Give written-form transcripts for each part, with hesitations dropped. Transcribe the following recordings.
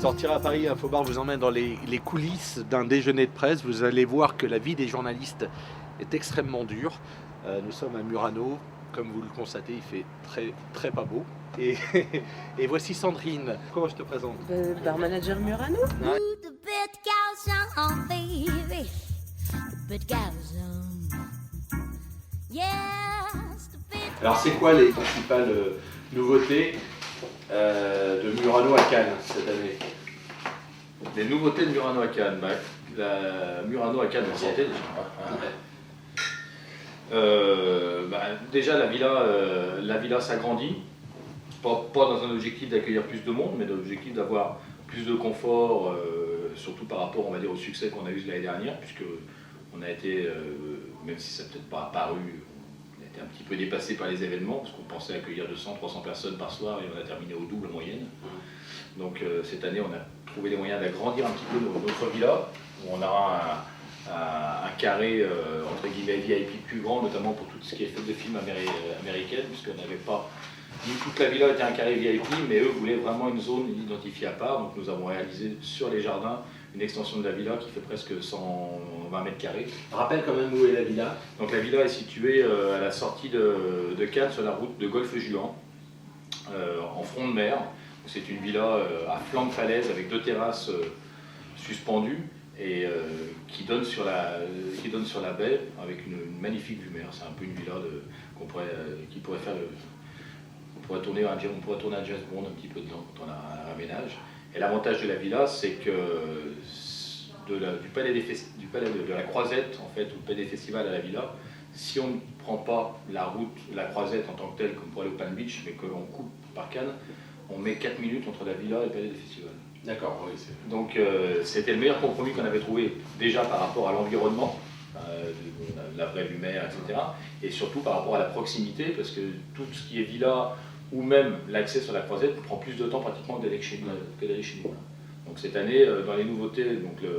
Sortir à Paris, Infobar vous emmène dans les coulisses d'un déjeuner de presse. Vous allez voir que la vie des journalistes est extrêmement dure. Nous sommes à Murano. Comme vous le constatez, il fait très pas beau. Et, et voici Sandrine. Comment je te présente? Bar manager Murano. Ouais. Alors c'est quoi les principales nouveautés de Murano à Cannes cette année? Les nouveautés de Murano à Cannes, la Murano à Cannes, on sentait déjà. Déjà la villa s'agrandit, pas dans un objectif d'accueillir plus de monde, mais dans l'objectif d'avoir plus de confort, surtout par rapport, on va dire, au succès qu'on a eu l'année dernière, puisque on a été, même si ça n'a peut-être pas apparu, on a été un petit peu dépassé par les événements, parce qu'on pensait accueillir 200-300 personnes par soir et on a terminé au double en moyenne. Donc cette année, on a trouvé les moyens d'agrandir un petit peu notre villa, où on aura un carré entre guillemets VIP plus grand, notamment pour tout ce qui est fait de films américaines, puisqu'on n'avait pas dit toute la villa était un carré VIP, mais eux voulaient vraiment une zone identifiée à part. Donc nous avons réalisé sur les jardins une extension de la villa qui fait presque 120 mètres carrés. Rappelle quand même où est la villa. Donc la villa est située à la sortie de Cannes, sur la route de Golfe-Juan, en front de mer. C'est une villa à flanc de falaise avec 2 terrasses suspendues et qui donne sur la baie avec une magnifique vue mer. C'est un peu une villa qui pourrait faire on pourrait tourner un James Bond un petit peu dedans quand on a un ménage. Et l'avantage de la villa, c'est que du palais de la Croisette, en fait, ou le palais des festivals à la villa, si on ne prend pas la Croisette en tant que telle, comme pour aller au Palm Beach, mais que l'on coupe par Cannes, on met 4 minutes entre la villa et le palais des festivals. D'accord, oui. Donc c'était le meilleur compromis qu'on avait trouvé, déjà par rapport à l'environnement, la vraie vue mer, etc. Et surtout par rapport à la proximité, parce que tout ce qui est villa, ou même l'accès sur la Croisette, prend plus de temps pratiquement que d'aller chez nous. Donc cette année, dans les nouveautés,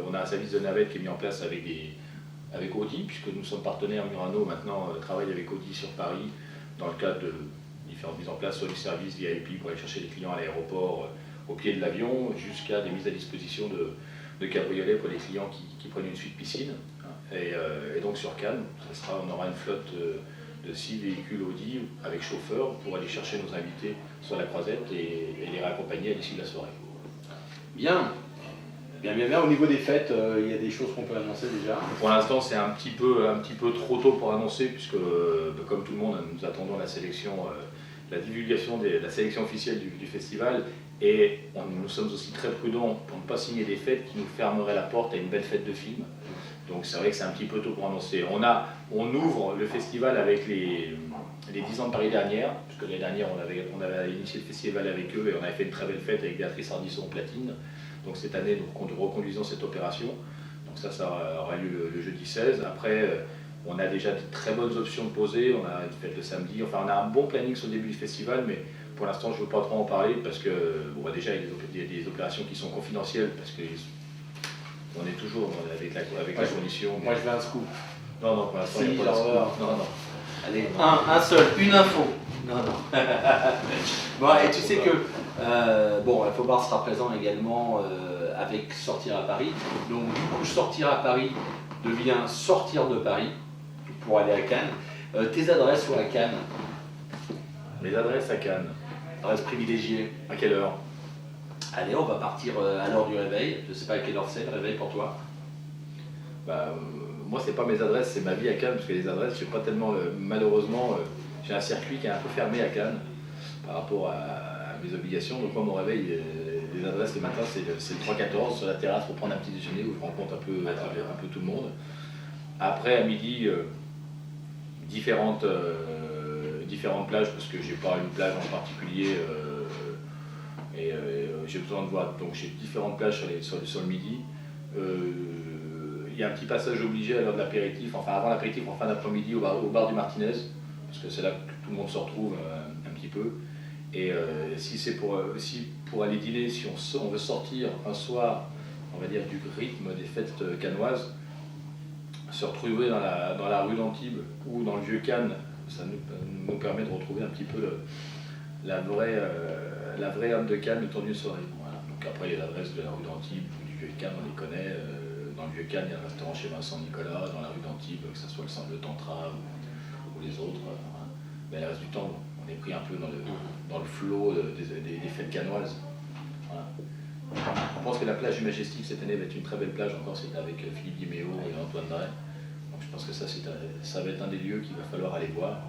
on a un service de navette qui est mis en place avec Audi, puisque nous sommes partenaires. Murano maintenant travaille avec Audi sur Paris, dans le cadre de différentes mises en place, soit du service VIP pour aller chercher les clients à l'aéroport, au pied de l'avion, jusqu'à des mises à disposition de cabriolets pour les clients qui prennent une suite piscine. Et donc sur Cannes, on aura une flotte de 6 véhicules Audi avec chauffeur pour aller chercher nos invités sur la Croisette et les raccompagner à l'issue de la soirée. Bien. Au niveau des fêtes, il y a des choses qu'on peut annoncer déjà. Pour l'instant, c'est un petit peu trop tôt pour annoncer, puisque comme tout le monde, nous attendons la divulgation de la sélection officielle du festival. Et nous sommes aussi très prudents pour ne pas signer des fêtes qui nous fermeraient la porte à une belle fête de film. Donc c'est vrai que c'est un petit peu tôt pour annoncer. On ouvre le festival avec les 10 ans de Paris dernière, puisque l'année dernière on avait initié le festival avec eux et on avait fait une très belle fête avec Béatrice Ardisson au platine. Donc cette année, nous reconduisons cette opération. Donc ça aura lieu le jeudi 16. Après, on a déjà de très bonnes options de poser. On a une fête le samedi. Enfin, on a un bon planning sur le début du festival, mais pour l'instant, je ne veux pas trop en parler parce que déjà, il y a des opérations qui sont confidentielles parce qu'on est toujours avec la condition. Moi, je veux un scoop. Non, pour l'instant, il n'y a pas de scoop. Non. Allez, un seul, une info. Non. Bon, et tu sais que Infobar sera présent également avec Sortir à Paris. Donc, du coup, Sortir à Paris devient Sortir de Paris pour aller à Cannes. Tes adresses où à Cannes? Les adresses à Cannes. Adresse privilégiée. À quelle heure? Allez, on va partir à l'heure du réveil. Je ne sais pas à quelle heure c'est le réveil pour toi. Moi, c'est pas mes adresses, c'est ma vie à Cannes, parce que les adresses, je sais pas tellement. Malheureusement, j'ai un circuit qui est un peu fermé à Cannes par rapport à mes obligations. Donc moi, mon réveil, les adresses le matin, c'est le 314 sur la terrasse pour prendre un petit déjeuner où je rencontre un peu tout le monde. Après, à midi, différentes plages, parce que j'ai pas une plage en particulier. J'ai besoin de voir, donc j'ai différentes plages sur le midi. Il y a un petit passage obligé à l'heure de l'apéritif, enfin avant l'apéritif, en fin d'après-midi au bar du Martinez, parce que c'est là que tout le monde se retrouve un petit peu. Et si c'est pour aller dîner, si on veut sortir un soir, on va dire du rythme des fêtes cannoises, se retrouver dans la rue d'Antibes ou dans le vieux Cannes, ça nous permet de retrouver un petit peu la vraie âme de Cannes, le tournier soirée. Voilà. Donc après, les adresses de la rue d'Antibes ou du Vieux-Cannes, on les connaît. Dans le Vieux-Cannes, il y a le restaurant chez Vincent Nicolas. Dans la rue d'Antibes, que ce soit le Tantra ou les autres. Voilà. Mais le reste du temps, on est pris un peu dans le flot des fêtes cannoises. Voilà. Je pense que la plage du Majestic cette année va être une très belle plage encore, c'est avec Philippe Guiméo et Antoine Drey. Donc je pense que ça va être un des lieux qu'il va falloir aller voir.